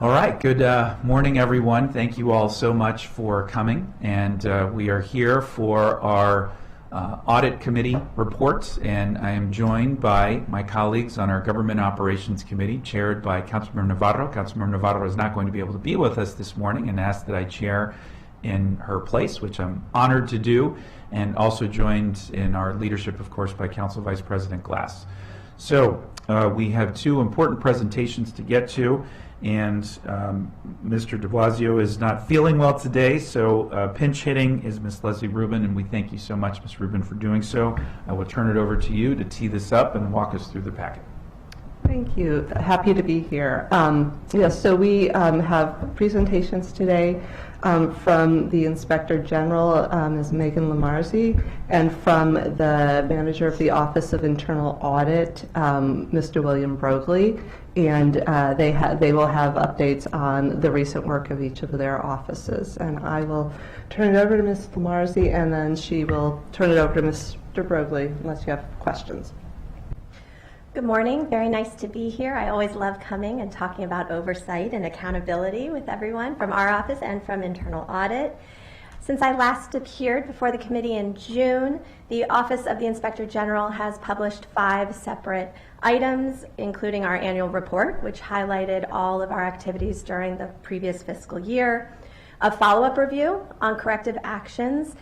All right, good morning, everyone. Thank you all so much for coming. And we are here for our Audit Committee reports, and I am joined by my colleagues on our Government Operations Committee, chaired by Councilmember Navarro. Councilmember Navarro is not going to be able to be with us this morning and asked that I chair in her place, which I'm honored to do, and also joined in our leadership, of course, by Council Vice President Glass. So we have two important presentations to get to, and Mr. de Blasio is not feeling well today, so pinch hitting is Ms. Leslie Rubin, and we thank you so much, Ms. Rubin, for doing so. I will turn it over to you to tee this up and walk us through the packet. Thank you. Happy to be here. Yes, so we have presentations today from the Inspector General, Ms. Megan Lamarzi, and from the Manager of the Office of Internal Audit, Mr. William Brogley, and they will have updates on the recent work of each of their offices. And I will turn it over to Ms. Lamarzi, and then she will turn it over to Mr. Brogley, unless you have questions. Good morning. Very nice to be here. I always love coming and talking about oversight and accountability with everyone from our office and from internal audit. Since I last appeared before the committee in June, the Office of the Inspector General has published 5 separate items, including our annual report, which highlighted all of our activities during the previous fiscal year, a follow-up review on corrective actions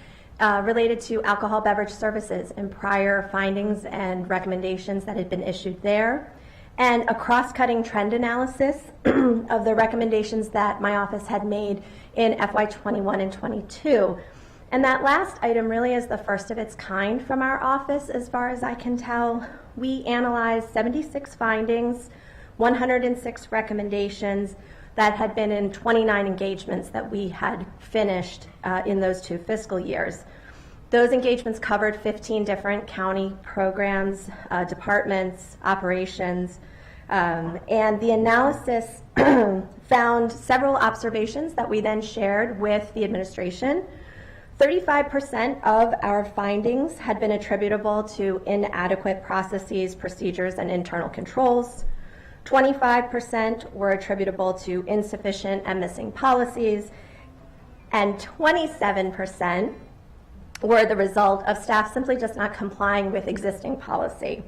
related to alcohol beverage services and prior findings and recommendations that had been issued there, and a cross-cutting trend analysis of the recommendations that my office had made in FY21 and 22. And that last item really is the first of its kind from our office, as far as I can tell. We analyzed 76 findings, 106 recommendations that had been in 29 engagements that we had finished in those 2 fiscal years. Those engagements covered 15 different county programs, departments, operations, and the analysis found several observations that we then shared with the administration. 35% of our findings had been attributable to inadequate processes, procedures, and internal controls. 25% were attributable to insufficient and missing policies, and 27% were the result of staff simply just not complying with existing policy.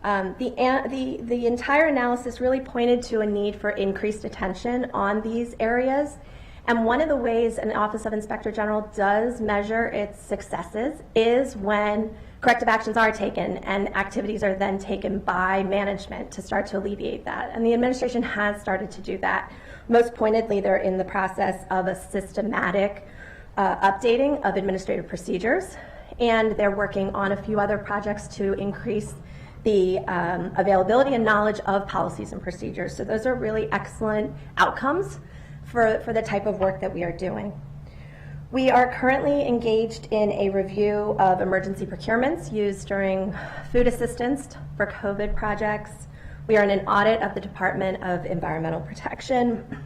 The entire analysis really pointed to a need for increased attention on these areas, and one of the ways an Office of Inspector General does measure its successes is when corrective actions are taken and activities are then taken by management to start to alleviate that. And the administration has started to do that. Most pointedly, they're in the process of a systematic updating of administrative procedures, and they're working on a few other projects to increase the availability and knowledge of policies and procedures. So those are really excellent outcomes for the type of work that we are doing. We are currently engaged in a review of emergency procurements used during food assistance for COVID projects. We are in an audit of the Department of Environmental Protection.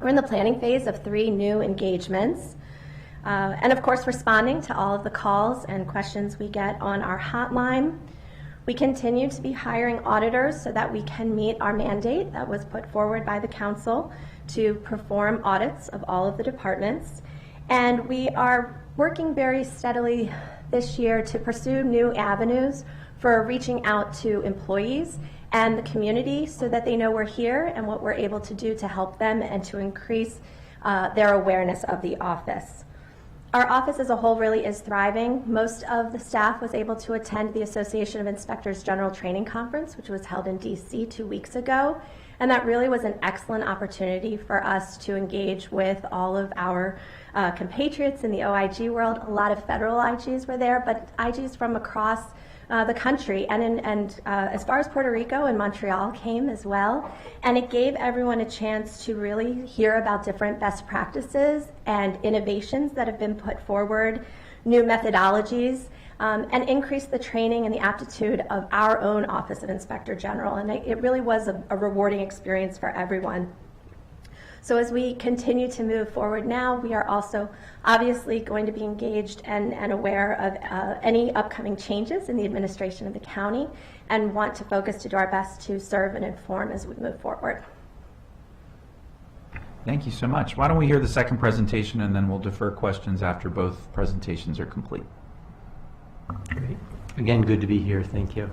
We're in the planning phase of 3 new engagements. And of course, responding to all of the calls and questions we get on our hotline. We continue to be hiring auditors so that we can meet our mandate that was put forward by the council to perform audits of all of the departments. And we are working very steadily this year to pursue new avenues for reaching out to employees and the community so that they know we're here and what we're able to do to help them and to increase their awareness of the office. Our office as a whole really is thriving. Most of the staff was able to attend the Association of Inspectors General Training Conference, which was held in DC 2 weeks ago. And that really was an excellent opportunity for us to engage with all of our compatriots in the OIG world. A lot of federal IGs were there, but IGs from across the country, and as far as Puerto Rico and Montreal came as well. And it gave everyone a chance to really hear about different best practices and innovations that have been put forward, new methodologies, and increase the training and the aptitude of our own Office of Inspector General. And it really was a rewarding experience for everyone. So as we continue to move forward now, we are also obviously going to be engaged and aware of any upcoming changes in the administration of the county and want to focus to do our best to serve and inform as we move forward. Thank you so much. Why don't we hear the second presentation, and then we'll defer questions after both presentations are complete. Great. Again, good to be here. Thank you.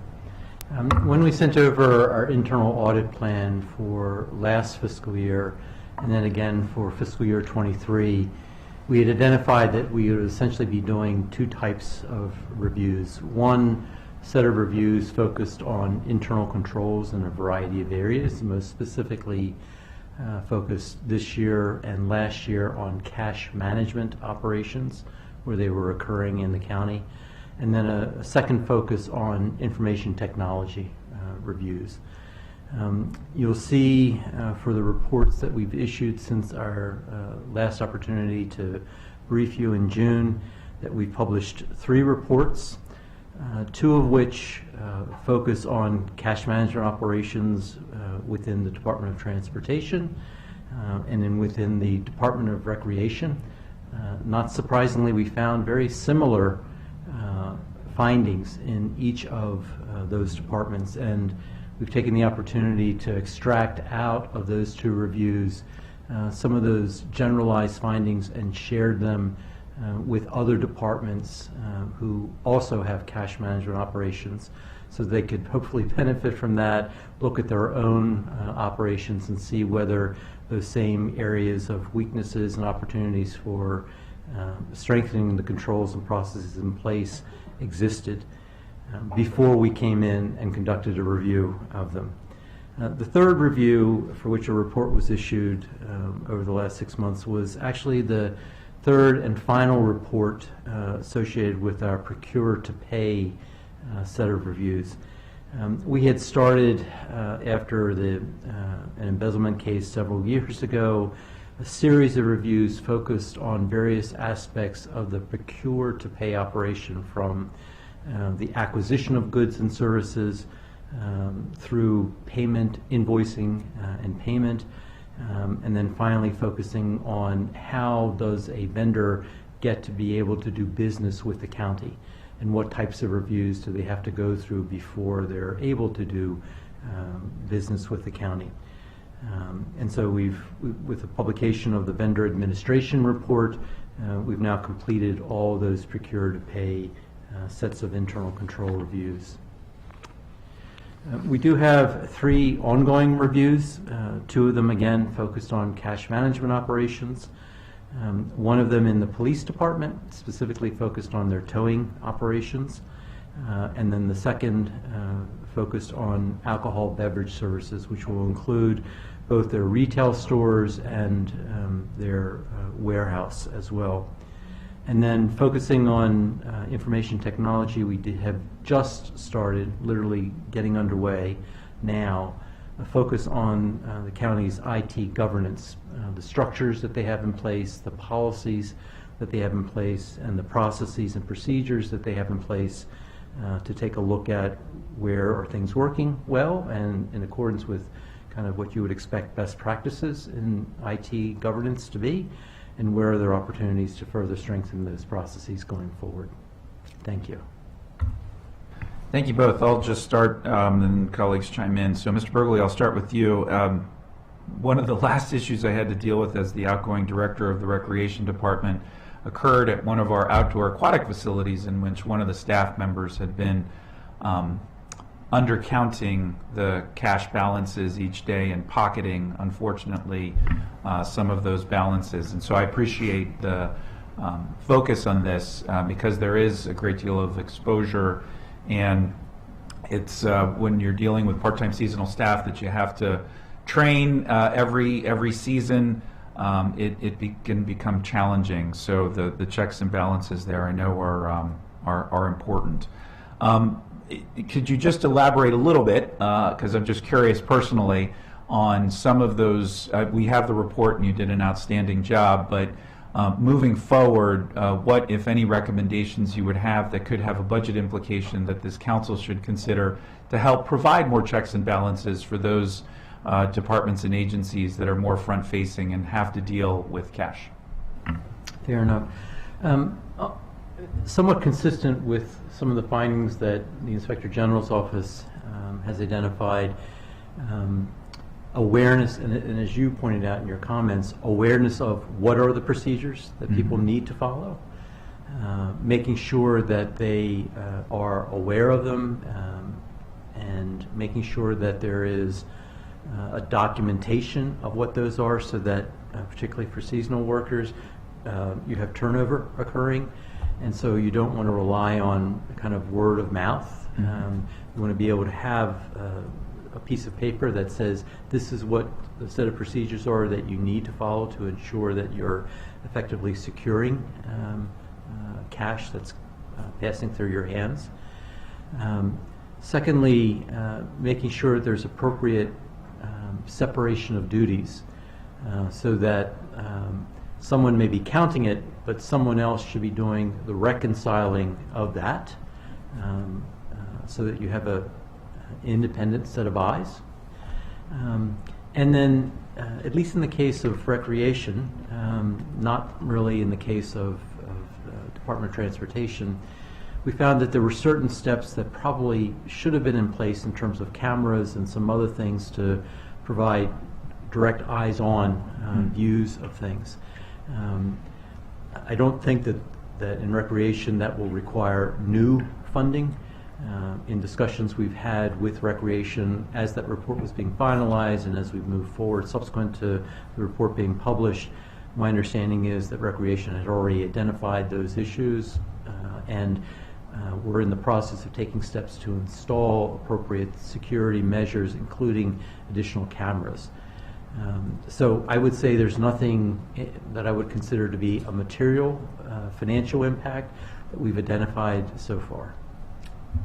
When we sent over our internal audit plan for last fiscal year, and then again for fiscal year 23, we had identified that we would essentially be doing two types of reviews. One set of reviews focused on internal controls in a variety of areas, most specifically focused this year and last year on cash management operations where they were occurring in the county, and then a second focus on information technology reviews. You'll see for the reports that we've issued since our last opportunity to brief you in June that we've published 3 reports, 2 of which focus on cash management operations within the Department of Transportation and then within the Department of Recreation. Not surprisingly, we found very similar findings in each of those departments, and we've taken the opportunity to extract out of those 2 reviews some of those generalized findings and shared them with other departments who also have cash management operations, so they could hopefully benefit from that, look at their own operations and see whether those same areas of weaknesses and opportunities for strengthening the controls and processes in place existed before we came in and conducted a review of them. The third review for which a report was issued over the last 6 months was actually the third and final report associated with our procure to pay set of reviews. We had started after an embezzlement case several years ago a series of reviews focused on various aspects of the procure to pay operation, from the acquisition of goods and services through payment, invoicing and payment, and then finally focusing on how does a vendor get to be able to do business with the county, and what types of reviews do they have to go through before they're able to do business with the county. And so with the publication of the vendor administration report, we've now completed all those procure to pay sets of internal control reviews. We do have 3 ongoing reviews, 2 of them again focused on cash management operations, one of them in the police department, specifically focused on their towing operations, and then the second focused on alcohol beverage services, which will include both their retail stores and their warehouse as well. And then focusing on information technology, we have just started, literally getting underway now, a focus on the county's IT governance, the structures that they have in place, the policies that they have in place, and the processes and procedures that they have in place to take a look at where are things working well and in accordance with kind of what you would expect best practices in IT governance to be, and where are there opportunities to further strengthen those processes going forward. Thank you. Thank you both. I'll just start and colleagues chime in. So Mr. Burgley, I'll start with you. One of the last issues I had to deal with as the outgoing director of the Recreation Department occurred at one of our outdoor aquatic facilities, in which one of the staff members had been undercounting the cash balances each day and pocketing, unfortunately, some of those balances. And so I appreciate the focus on this because there is a great deal of exposure, and it's when you're dealing with part-time seasonal staff that you have to train every season. It can become challenging. So the checks and balances there, I know, are important. Could you just elaborate a little bit, because I'm just curious personally, on some of those? We have the report and you did an outstanding job, but moving forward, what, if any, recommendations you would have that could have a budget implication that this council should consider to help provide more checks and balances for those departments and agencies that are more front-facing and have to deal with cash? Fair enough. Somewhat consistent with some of the findings that the Inspector General's office has identified, awareness, and as you pointed out in your comments, awareness of what are the procedures that people need to follow, making sure that they are aware of them, and making sure that there is a documentation of what those are, so that particularly for seasonal workers, you have turnover occurring, and so you don't want to rely on kind of word of mouth. You want to be able to have a piece of paper that says this is what the set of procedures are that you need to follow to ensure that you're effectively securing cash that's passing through your hands. Secondly, making sure there's appropriate separation of duties, so that someone may be counting it, but someone else should be doing the reconciling of that, so that you have a independent set of eyes. And then, at least in the case of recreation, not really in the case of Department of Transportation, we found that there were certain steps that probably should have been in place in terms of cameras and some other things to provide direct eyes-on views of things. I don't think that in recreation that will require new funding. In discussions we've had with recreation as that report was being finalized and as we've moved forward subsequent to the report being published, my understanding is that recreation had already identified those issues, and we're in the process of taking steps to install appropriate security measures, including additional cameras. So I would say there's nothing that I would consider to be a material financial impact that we've identified so far.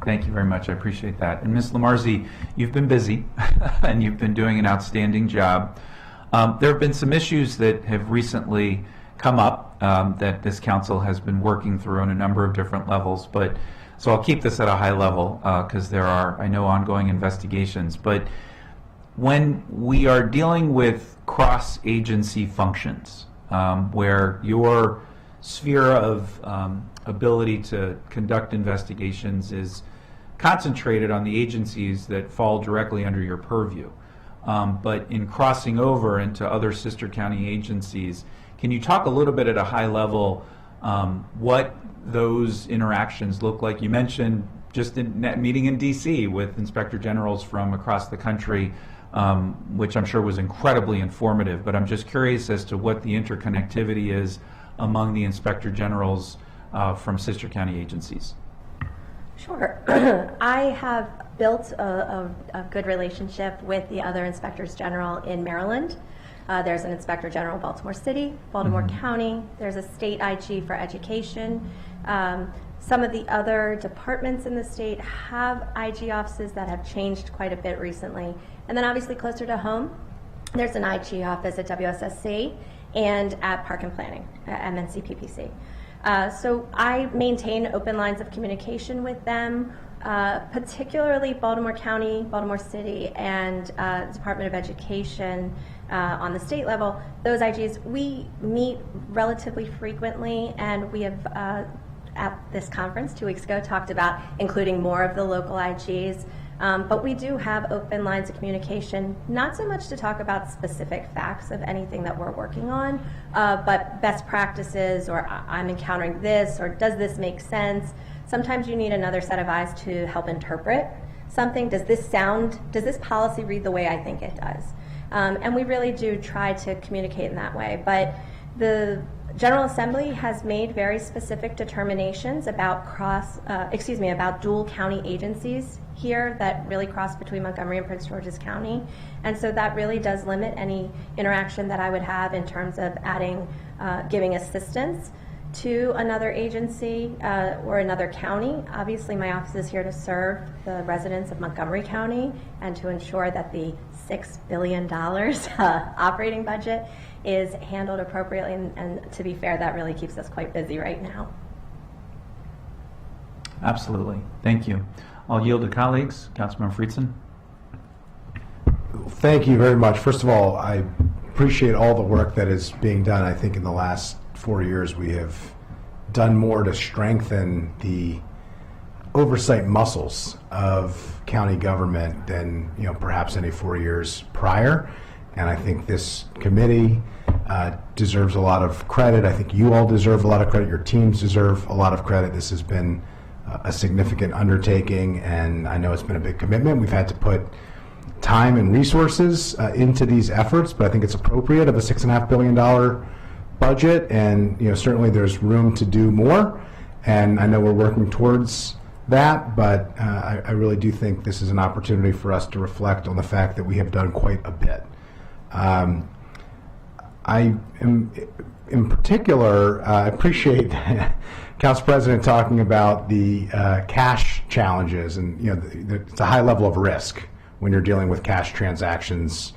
Thank you very much. I appreciate that. And Ms. Lamarzi, you've been busy and you've been doing an outstanding job. There have been some issues that have recently come up that this council has been working through on a number of different levels. But so I'll keep this at a high level because there are, I know, ongoing investigations. But when we are dealing with cross-agency functions, where your sphere of ability to conduct investigations is concentrated on the agencies that fall directly under your purview. But in crossing over into other sister county agencies, can you talk a little bit at a high level what those interactions look like? You mentioned just in meeting in DC with inspector generals from across the country, which I'm sure was incredibly informative, but I'm just curious as to what the interconnectivity is among the inspector generals from sister county agencies. Sure. I have built a good relationship with the other inspectors general in Maryland. There's an inspector general in Baltimore City, Baltimore County. There's a state IG for education. Some of the other departments in the state have IG offices that have changed quite a bit recently. And then obviously closer to home, there's an IG office at WSSC and at Park and Planning, at MNC PPC. So I maintain open lines of communication with them, particularly Baltimore County, Baltimore City, and Department of Education on the state level. Those IGs, we meet relatively frequently, and we have, at this conference 2 weeks ago, talked about including more of the local IGs. But we do have open lines of communication, not so much to talk about specific facts of anything that we're working on, but best practices, or I'm encountering this, or does this make sense? Sometimes you need another set of eyes to help interpret something. Does this policy read the way I think it does? And we really do try to communicate in that way. But the General Assembly has made very specific determinations about about dual county agencies here that really cross between Montgomery and Prince George's County. And so that really does limit any interaction that I would have in terms of giving assistance to another agency or another county. Obviously, my office is here to serve the residents of Montgomery County and to ensure that the $6 billion operating budget is handled appropriately, and to be fair, that really keeps us quite busy right now. Absolutely. Thank you. I'll yield to colleagues. Councilmember Friedson. Thank you very much. First of all, I appreciate all the work that is being done. I think in the last 4 years we have done more to strengthen the oversight muscles of county government than perhaps any 4 years prior. And I think this committee deserves a lot of credit. I think you all deserve a lot of credit. Your teams deserve a lot of credit. This has been a significant undertaking, and I know it's been a big commitment. We've had to put time and resources into these efforts, but I think it's appropriate of a $6.5 billion budget, and certainly there's room to do more, and I know we're working towards that, but I really do think this is an opportunity for us to reflect on the fact that we have done quite a bit. I am, in particular, appreciate Council President talking about the cash challenges, and it's a high level of risk when you're dealing with cash transactions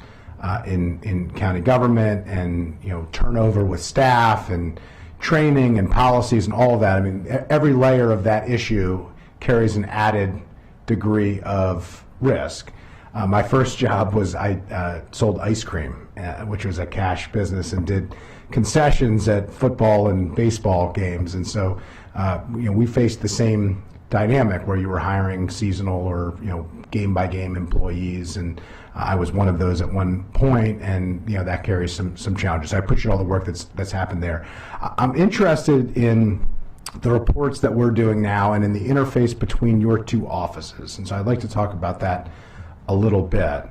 in county government, and turnover with staff and training and policies and all of that. I mean, every layer of that issue carries an added degree of risk. My first job was I sold ice cream, which was a cash business, and did concessions at football and baseball games. And so, we faced the same dynamic where you were hiring seasonal or game by game employees, and I was one of those at one point, and that carries some challenges. I appreciate all the work that's happened there. I'm interested in the reports that we're doing now and in the interface between your two offices, and so I'd like to talk about that a little bit.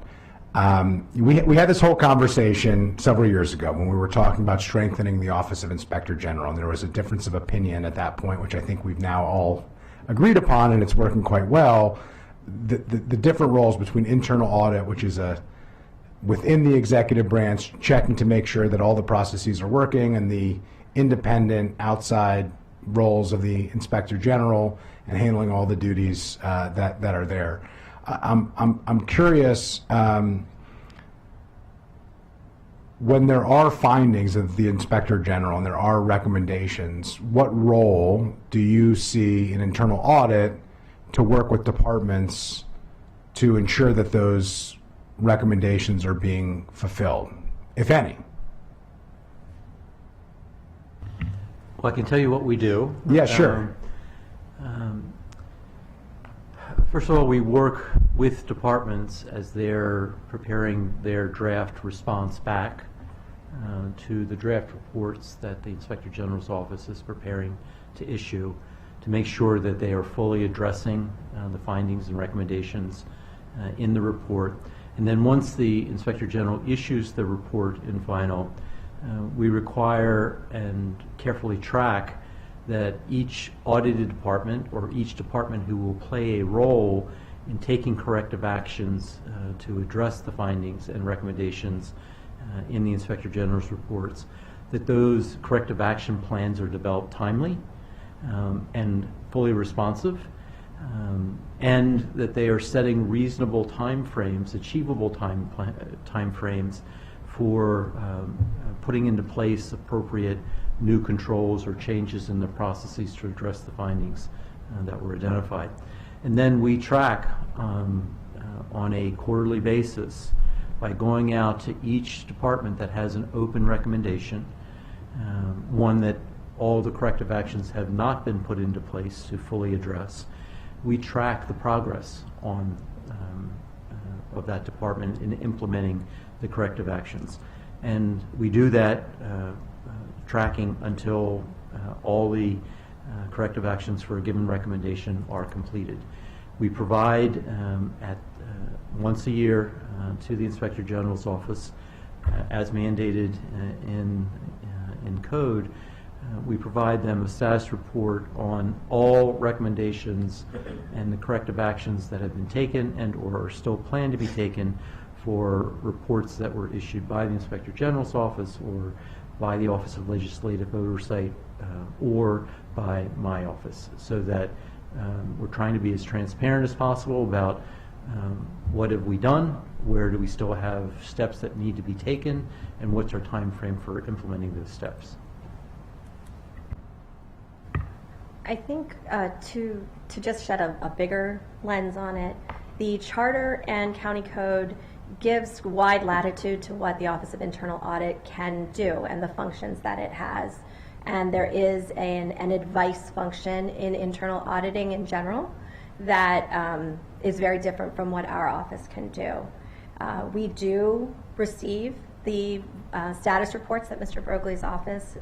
We had this whole conversation several years ago when we were talking about strengthening the Office of Inspector General, and there was a difference of opinion at that point, which I think we've now all agreed upon, and it's working quite well. The different roles between internal audit, which is within the executive branch, checking to make sure that all the processes are working, and the independent outside roles of the Inspector General and handling all the duties that are there. I'm curious, when there are findings of the Inspector General and there are recommendations, what role do you see in internal audit to work with departments to ensure that those recommendations are being fulfilled, if any? Well, I can tell you what we do. Yeah, sure. First of all, we work with departments as they're preparing their draft response back to the draft reports that the Inspector General's office is preparing to issue, to make sure that they are fully addressing the findings and recommendations in the report. And then once the Inspector General issues the report in final, we require and carefully track that each audited department, or each department who will play a role in taking corrective actions to address the findings and recommendations in the Inspector General's reports, that those corrective action plans are developed timely and fully responsive, and that they are setting reasonable time frames, achievable time frames for putting into place appropriate new controls or changes in the processes to address the findings that were identified. And then we track on a quarterly basis by going out to each department that has an open recommendation, one that all the corrective actions have not been put into place to fully address. We track the progress on of that department in implementing the corrective actions. And we do that tracking until all the corrective actions for a given recommendation are completed. We provide once a year to the Inspector General's office, as mandated in code, we provide them a status report on all recommendations and the corrective actions that have been taken and or are still planned to be taken for reports that were issued by the Inspector General's office or by the Office of Legislative Oversight or by my office, so that we're trying to be as transparent as possible about what have we done, where do we still have steps that need to be taken, and what's our time frame for implementing those steps. I think to just shed a bigger lens on it, the charter and county code gives wide latitude to what the Office of Internal Audit can do and the functions that it has. And there is an advice function in internal auditing in general. that is very different from what our office can do. We do receive the status reports that Mr. Broglie's office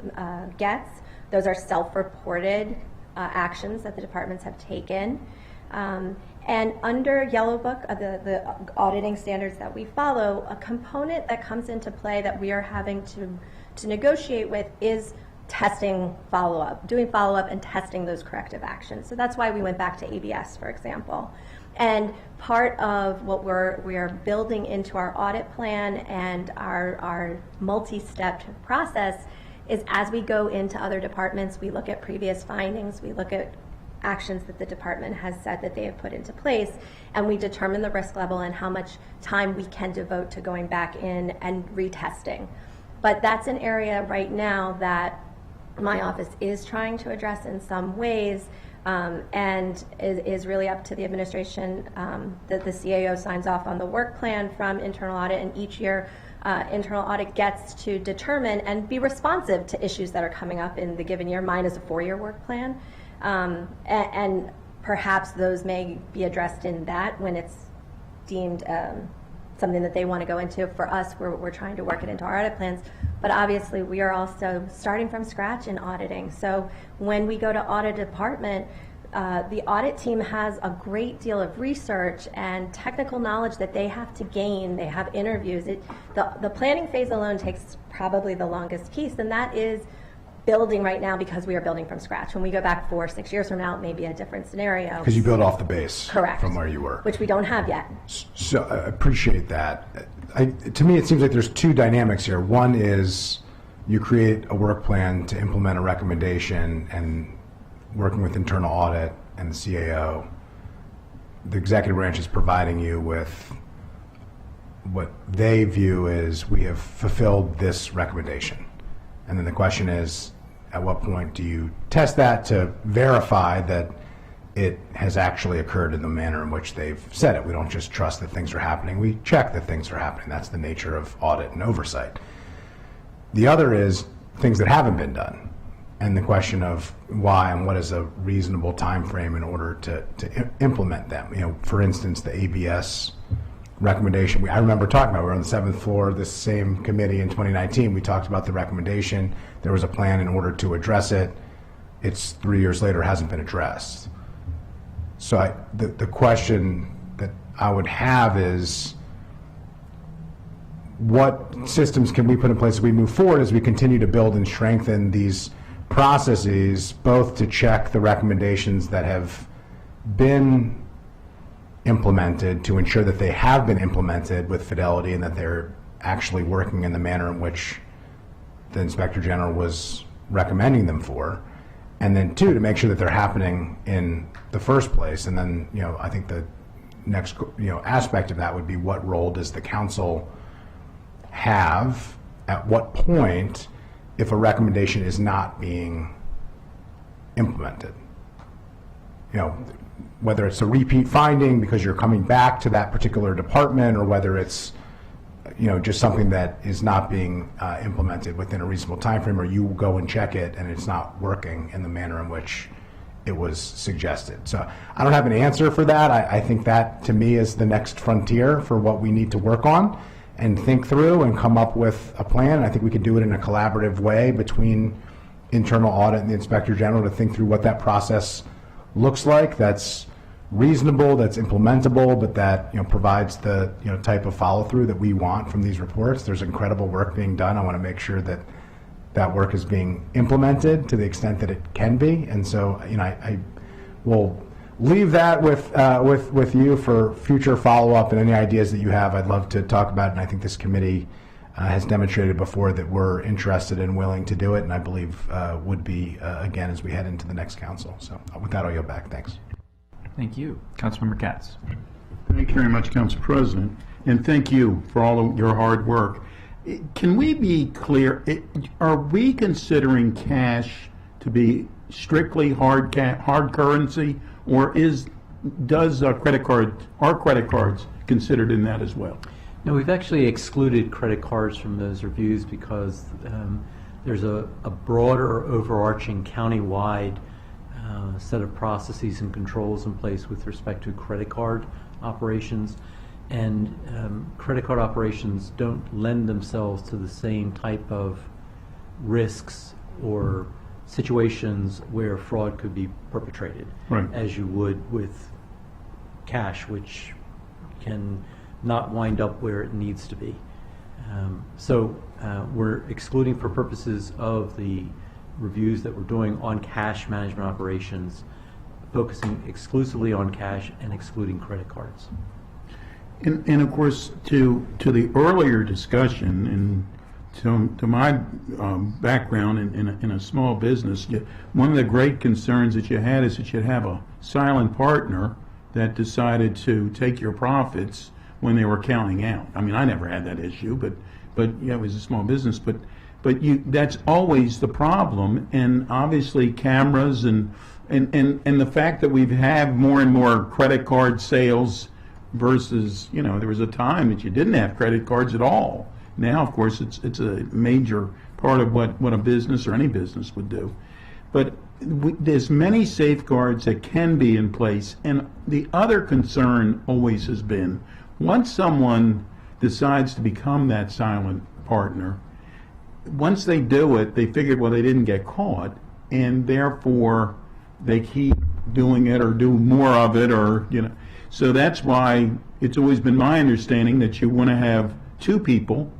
gets. Those are self-reported actions that the departments have taken. And under Yellow Book, the auditing standards that we follow, a component that comes into play that we are having to negotiate with is testing follow-up, doing follow-up and testing those corrective actions. So that's why we went back to ABS, for example. And part of what we are building into our audit plan and our multi-step process is, as we go into other departments, we look at previous findings, we look at actions that the department has said that they have put into place, and we determine the risk level and how much time we can devote to going back in and retesting. But that's an area right now that my office is trying to address in some ways, and is really up to the administration. That the CAO signs off on the work plan from internal audit, and each year internal audit gets to determine and be responsive to issues that are coming up in the given year. Mine is a 4-year work plan, and perhaps those may be addressed in that when it's deemed something that they want to go into. For us, we're trying to work it into our audit plans, but obviously we are also starting from scratch in auditing. So when we go to audit department, the audit team has a great deal of research and technical knowledge that they have to gain. They have interviews. The planning phase alone takes probably the longest piece, and that is building right now because we are building from scratch. When we go back 4 or 6 years from now, it may be a different scenario. Because you build off the base. Correct. From where you were. Which we don't have yet. So I appreciate that. To me, it seems like there's two dynamics here. One is you create a work plan to implement a recommendation, and working with internal audit and the CAO, the executive branch is providing you with what they view as, we have fulfilled this recommendation. And then the question is, at what point do you test that to verify that it has actually occurred in the manner in which they've said it? We don't just trust that things are happening. We check that things are happening. That's the nature of audit and oversight. The other is things that haven't been done, and the question of why and what is a reasonable time frame in order to implement them. You know, for instance, the ABS recommendation, I remember talking about, we were on the 7th floor of this same committee in 2019. We talked about the recommendation. There was a plan in order to address it. It's 3 years later, hasn't been addressed. So the question that I would have is, what systems can we put in place as we move forward, as we continue to build and strengthen these processes, both to check the recommendations that have been implemented, to ensure that they have been implemented with fidelity and that they're actually working in the manner in which the Inspector General was recommending them for, and then 2, to make sure that they're happening in the first place. And then, you know, I think the next, you know, aspect of that would be, what role does the council have at what point if a recommendation is not being implemented? You know, whether it's a repeat finding because you're coming back to that particular department, or whether it's, you know, just something that is not being implemented within a reasonable time frame, or you go and check it and it's not working in the manner in which it was suggested. So I don't have an answer for that. I think that, to me, is the next frontier for what we need to work on and think through and come up with a plan. I think we can do it in a collaborative way between internal audit and the Inspector General to think through what that process looks like, that's reasonable, that's implementable, but that, you know, provides the, you know, type of follow-through that we want from these reports. There's incredible work being done. I want to make sure that that work is being implemented to the extent that it can be. And so, you know, I will leave that with you for future follow-up, and any ideas that you have, I'd love to talk about. And I think this committee has demonstrated before that we're interested and willing to do it, and I believe would be again as we head into the next council. So with that, I'll yield back. Thanks. Thank you. Councilmember Katz. Thank you very much, Council President, and thank you for all of your hard work. Can we be clear? Are we considering cash to be strictly hard currency, or does our credit cards considered in that as well? No, we've actually excluded credit cards from those reviews because there's a broader, overarching, county-wide set of processes and controls in place with respect to credit card operations. And credit card operations don't lend themselves to the same type of risks or situations where fraud could be perpetrated Right. as you would with cash, which can not wind up where it needs to be. So we're excluding, for purposes of the reviews that we're doing on cash management operations, focusing exclusively on cash and excluding credit cards. And of course, to the earlier discussion, and to my background in a small business, one of the great concerns that you had is that you'd have a silent partner that decided to take your profits when they were counting out. I mean, I never had that issue, but yeah, it was a small business, but that's always the problem. And obviously, cameras and the fact that we've had more and more credit card sales versus, there was a time that you didn't have credit cards at all. Now, of course, it's a major part of what a business or any business would do. But there's many safeguards that can be in place. And the other concern always has been, once someone decides to become that silent partner, once they do it, they figured, well, they didn't get caught, and therefore they keep doing it or do more of it, or, So that's why it's always been my understanding that you want to have two people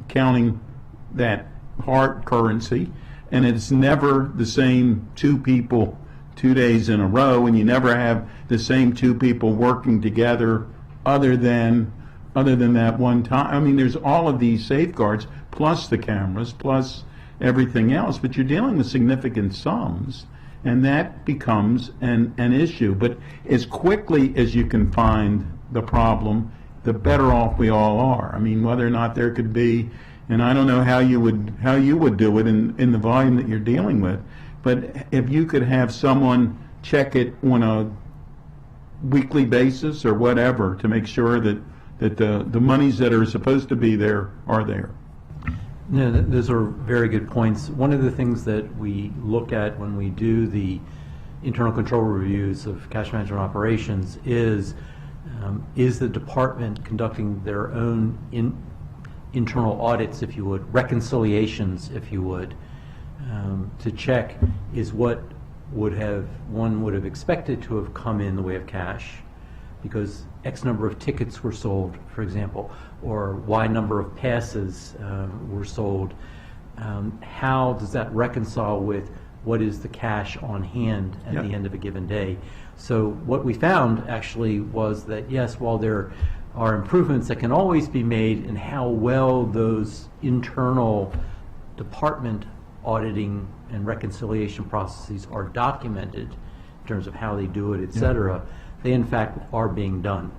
counting that hard currency, and it's never the same two people 2 days in a row, and you never have the same two people working together other than that one time. I mean, there's all of these safeguards, plus the cameras, plus everything else, but you're dealing with significant sums, and that becomes an issue. But as quickly as you can find the problem, the better off we all are. I mean, whether or not there could be, and I don't know how you would do it in the volume that you're dealing with, but if you could have someone check it on a weekly basis or whatever to make sure that the monies that are supposed to be there are there. No, those are very good points. One of the things that we look at when we do the internal control reviews of cash management operations is the department conducting their own internal audits, if you would, reconciliations, if you would, to check is what one would have expected to have come in the way of cash, because X number of tickets were sold, for example, or Y number of passes were sold. How does that reconcile with what is the cash on hand at the end of a given day? So what we found actually was that, yes, while there are improvements that can always be made in how well those internal department auditing and reconciliation processes are documented in terms of how they do it, et cetera, they in fact are being done,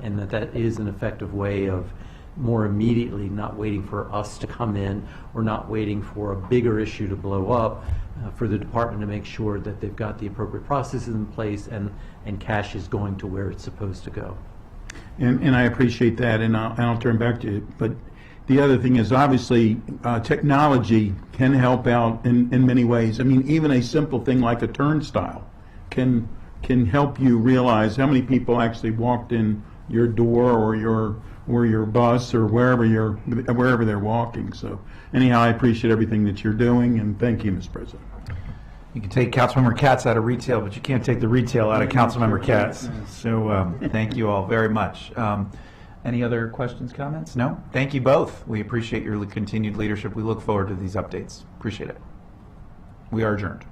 and that is an effective way of more immediately not waiting for us to come in or not waiting for a bigger issue to blow up, for the department to make sure that they've got the appropriate processes in place and cash is going to where it's supposed to go. And I appreciate that, and I'll turn back to you. But the other thing is, obviously, technology can help out in many ways. I mean, even a simple thing like a turnstile can help you realize how many people actually walked in your door or your bus or wherever they're walking. So anyhow, I appreciate everything that you're doing, and thank you, Mr. President. You can take Councilmember Katz out of retail, but you can't take the retail out of Councilmember Katz. So thank you all very much. Any other questions, comments? No? Thank you both. We appreciate your continued leadership. We look forward to these updates. Appreciate it. We are adjourned.